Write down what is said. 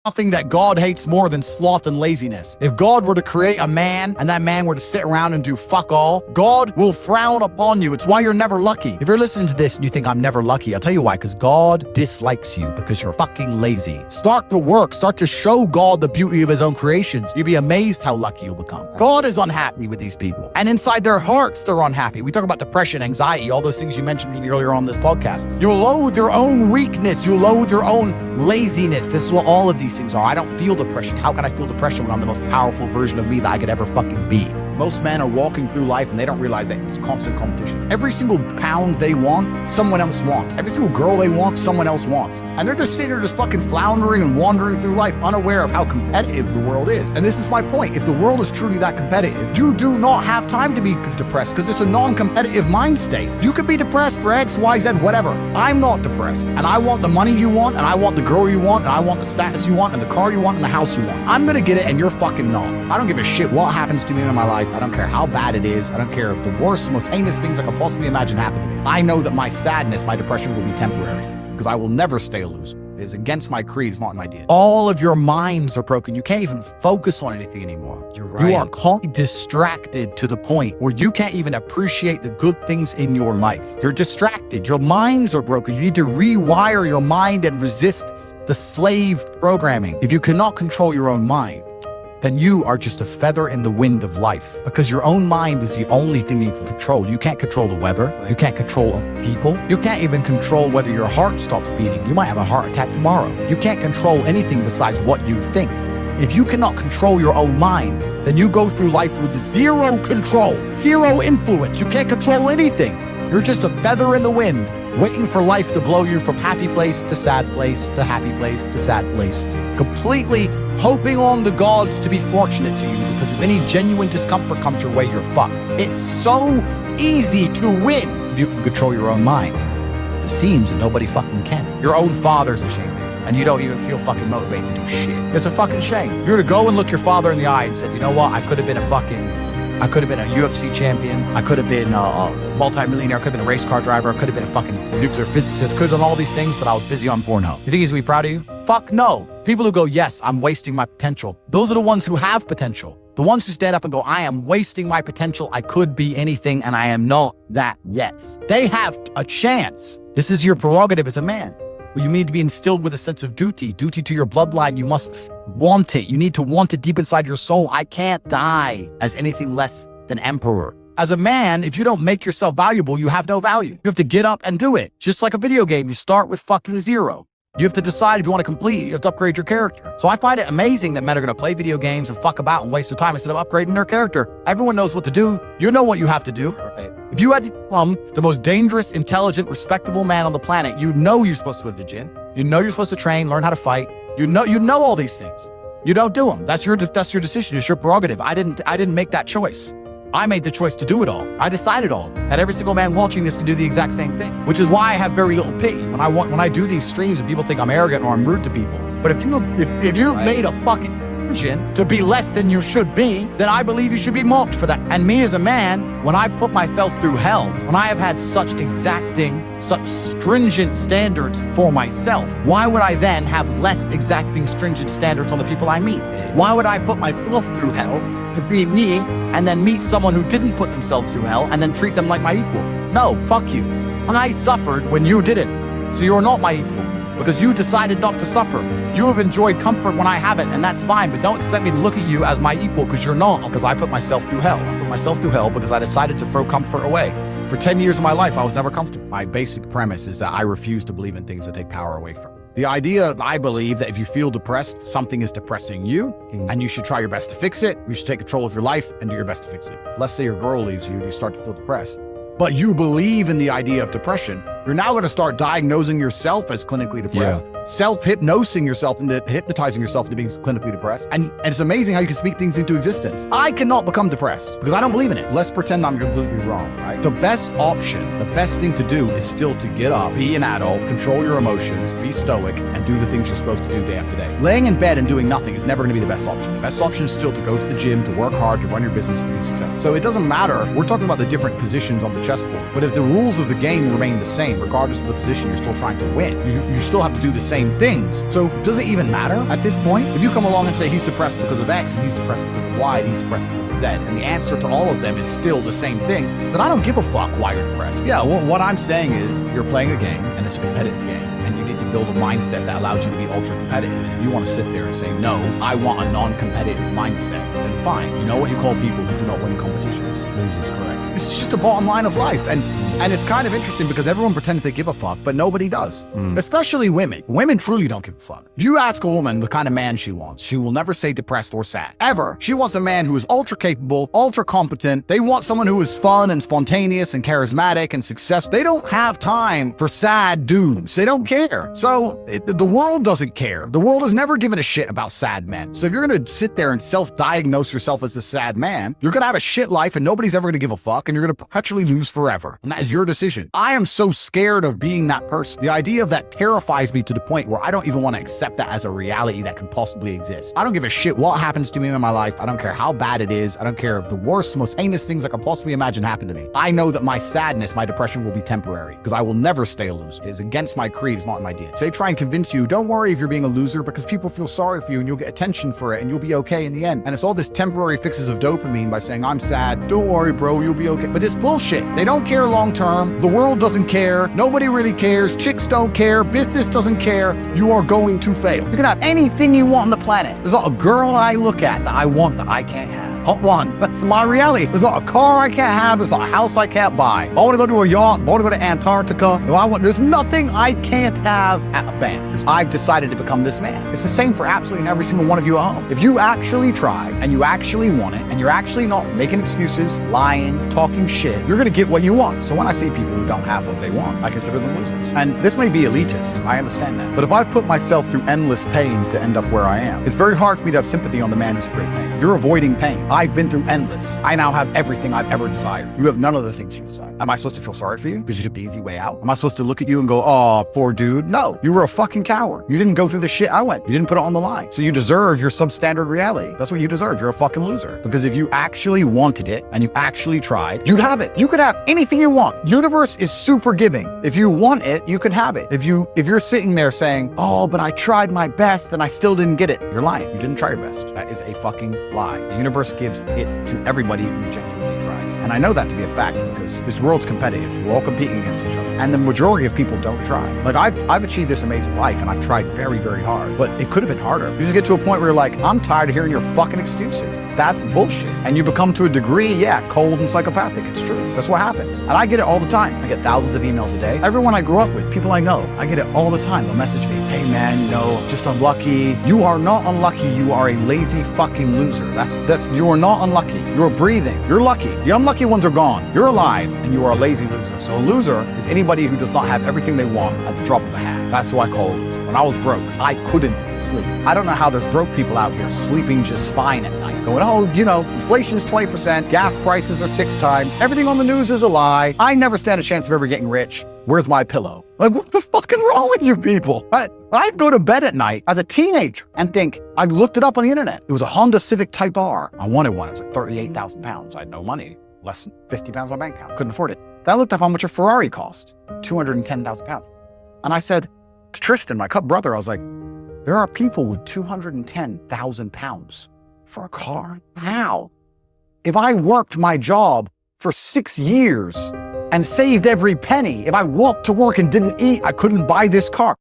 nothing that God hates more than sloth and laziness. If God were to create a man and that man were to sit around and do fuck all, God will frown upon you. It's why you're never lucky. If you're listening to this and you think I'm never lucky, I'll tell you why, because God dislikes you because you're fucking lazy. Start to work. Start to show God the beauty of his own creations. You'll be amazed how lucky you'll become. God is unhappy with these people. And inside their hearts, they're unhappy. We talk about depression, anxiety, all those things you mentioned earlier on this podcast. You'll loathe your own weakness. You'll loathe your own laziness. This is what all of these things are. I don't feel depression. How can I feel depression when I'm the most powerful version of me that I could ever fucking be? Most men are walking through life and they don't realize that it's constant competition. Every single pound they want, someone else wants. Every single girl they want, someone else wants. And they're just sitting there just fucking floundering and wandering through life unaware of how competitive the world is. And this is my point. If the world is truly that competitive, you do not have time to be depressed because it's a non-competitive mind state. You could be depressed for X, Y, Z, whatever. I'm not depressed. And I want the money you want, and I want the girl you want, and I want the status you want, and the car you want, and the house you want. I'm gonna get it and you're fucking not. I don't give a shit what happens to me in my life. I don't care how bad it is. I don't care if the worst, most heinous things I could possibly imagine happen to me. I know that my sadness, my depression will be temporary because I will never stay a loser. It is against my creed. It's not an idea. All of your minds are broken. You can't even focus on anything anymore. You're right. You are constantly distracted to the point where you can't even appreciate the good things in your life. You're distracted. Your minds are broken. You need to rewire your mind and resist the slave programming. If you cannot control your own mind, then you are just a feather in the wind of life, because your own mind is the only thing you can control. You can't control the weather. You can't control people. You can't even control whether your heart stops beating. You might have a heart attack tomorrow. You can't control anything besides what you think. If you cannot control your own mind, then you go through life with zero control, zero influence. You can't control anything. You're just a feather in the wind, waiting for life to blow you from happy place to sad place to happy place to sad place, completely hoping on the gods to be fortunate to you, because if any genuine discomfort comes your way, you're fucked. It's so easy to win if you can control your own mind. It seems that nobody fucking can. Your own father's ashamed of you, and you don't even feel fucking motivated to do shit. It's a fucking shame. You're to go and look your father in the eye and say, you know what, I could have been a UFC champion. I could have been a multi-millionaire. I could have been a race car driver. I could have been a fucking nuclear physicist. Could have done all these things, but I was busy on Pornhub. You think he's gonna be proud of you? Fuck no. People who go, yes, I'm wasting my potential. Those are the ones who have potential. The ones who stand up and go, I am wasting my potential. I could be anything and I am not that yet. They have a chance. This is your prerogative as a man. Well, you need to be instilled with a sense of duty to your bloodline. You must want it. You need to want it deep inside your soul. I can't die as anything less than emperor. As a man, if you don't make yourself valuable, you have no value. You have to get up and do it. Just like a video game, you start with fucking zero. You have to decide if you want to complete it. You have to upgrade your character. So I find it amazing that men are going to play video games and fuck about and waste their time instead of upgrading their character. Everyone knows what to do. You know what you have to do. Right. If you had to become the most dangerous, intelligent, respectable man on the planet, you know you're supposed to go to the gym. You know you're supposed to train, learn how to fight. You know all these things. You don't do them. That's your decision. It's your prerogative. I didn't make that choice. I made the choice to do it all. I decided all. And every single man watching this can do the exact same thing, which is why I have very little pity when I do these streams and people think I'm arrogant or I'm rude to people. But if you've made a fucking decision to be less than you should be, then I believe you should be mocked for that. And me as a man, when I put myself through hell, when I have had such exacting, such stringent standards for myself, why would I then have less exacting, stringent standards on the people I meet? Why would I put myself through hell to be me and then meet someone who didn't put themselves through hell and then treat them like my equal? No, fuck you. I suffered when you didn't. So you're not my equal because you decided not to suffer. You have enjoyed comfort when I haven't, and that's fine, but don't expect me to look at you as my equal because you're not, because I put myself through hell. I put myself through hell because I decided to throw comfort away. For 10 years of my life, I was never comfortable. My basic premise is that I refuse to believe in things that take power away from me. The idea, I believe, that if you feel depressed, something is depressing you, and you should try your best to fix it. You should take control of your life and do your best to fix it. Let's say your girl leaves you and you start to feel depressed, but you believe in the idea of depression. You're now going to start diagnosing yourself as clinically depressed, self-hypnosing yourself into hypnotizing yourself into being clinically depressed. And it's amazing how you can speak things into existence. I cannot become depressed because I don't believe in it. Let's pretend I'm completely wrong, right? The best option, the best thing to do is still to get up, be an adult, control your emotions, be stoic, and do the things you're supposed to do day after day. Laying in bed and doing nothing is never going to be the best option. The best option is still to go to the gym, to work hard, to run your business, and be successful. So it doesn't matter. We're talking about the different positions on the chessboard. But if the rules of the game remain the same, regardless of the position you're still trying to win, you still have to do the same same things. So does it even matter at this point? If you come along and say he's depressed because of X, and he's depressed because of Y, and he's depressed because of Z, and the answer to all of them is still the same thing, then I don't give a fuck why you're depressed. Yeah, well, what I'm saying is you're playing a game, and it's a competitive game. And you need to build a mindset that allows you to be ultra competitive. And if you want to sit there and say, no, I want a non-competitive mindset, then fine. You know what you call people who do not win competitions? Losers, correct. It's just the bottom line of life. And it's kind of interesting because everyone pretends they give a fuck, but nobody does. Especially women. Women truly don't give a fuck. If you ask a woman the kind of man she wants, she will never say depressed or sad. Ever. She wants a man who is ultra capable, ultra competent. They want someone who is fun and spontaneous and charismatic and successful. They don't have time for sad dudes. They don't care. So the world doesn't care. The world has never given a shit about sad men. So if you're going to sit there and self-diagnose yourself as a sad man, you're going to have a shit life and nobody's ever going to give a fuck and you're going to perpetually lose forever. And that is your decision. I am so scared of being that person. The idea of that terrifies me to the point where I don't even want to accept that as a reality that can possibly exist. I don't give a shit what happens to me in my life. I don't care how bad it is. I don't care if the worst, most heinous things I could possibly imagine happen to me. I know that my sadness, my depression will be temporary because I will never stay a loser. It is against my creed. It's not in my DNA. They try and convince you, don't worry if you're being a loser because people feel sorry for you and you'll get attention for it and you'll be okay in the end. And it's all this temporary fixes of dopamine by saying, I'm sad. Don't worry, bro. You'll be okay. But it's bullshit. They don't care long term. The world doesn't care. Nobody really cares. Chicks don't care. Business doesn't care. You are going to fail. You can have anything you want on the planet. There's not a girl I look at that I want that I can't have. Not one. That's my reality. There's not a car I can't have. There's not a house I can't buy. I want to go to a yacht. I want to go to Antarctica. There's nothing I can't have at a band. Because I've decided to become this man. It's the same for absolutely every single one of you at home. If you actually try and you actually want it and you're actually not making excuses, lying, talking shit, you're going to get what you want. So when I see people who don't have what they want, I consider them losers. And this may be elitist. I understand that. But if I put myself through endless pain to end up where I am, it's very hard for me to have sympathy on the man who's free of pain. You're avoiding pain. I've been through endless. I now have everything I've ever desired. You have none of the things you desire. Am I supposed to feel sorry for you because you took the easy way out? Am I supposed to look at you and go, oh, poor dude? No, you were a fucking coward. You didn't go through the shit I went. You didn't put it on the line. So you deserve your substandard reality. That's what you deserve. You're a fucking loser. Because if you actually wanted it and you actually tried, you'd have it. You could have anything you want. Universe is super giving. If you want it, you can have it. If you're sitting there saying, oh, but I tried my best and I still didn't get it, you're lying. You didn't try your best. That is a fucking lie. The universe gives it to everybody who genuinely tries. And I know that to be a fact because this world's competitive. We're all competing against each other. And the majority of people don't try. Like I've achieved this amazing life and I've tried very, very hard, but it could have been harder. You just get to a point where you're like, I'm tired of hearing your fucking excuses. That's bullshit. And you become to a degree, yeah, cold and psychopathic. It's true. That's what happens. And I get it all the time. I get thousands of emails a day. Everyone I grew up with, people I know, I get it all the time. They'll message me, hey man, just unlucky. You are not unlucky. You are a lazy fucking loser. You are not unlucky. You're breathing. You're lucky. The unlucky ones are gone. You're alive and you are a lazy loser. So a loser is anybody who does not have everything they want at the drop of a hat. That's who I call a loser. When I was broke, I couldn't sleep. I don't know how there's broke people out here sleeping just fine at night. Going, oh, inflation's 20%, gas prices are 6 times, everything on the news is a lie. I never stand a chance of ever getting rich. Where's my pillow? Like, what the fuck is wrong with you people? I'd go to bed at night as a teenager and think, I looked it up on the internet. It was a Honda Civic Type R. I wanted one. It was like 38,000 pounds. I had no money, less than 50 pounds on my bank account. Couldn't afford it. Then I looked up how much a Ferrari cost, 210,000 pounds. And I said to Tristan, my brother, I was like, there are people with 210,000 pounds for a car? How? If I worked my job for 6 years and saved every penny, if I walked to work and didn't eat, I couldn't buy this car.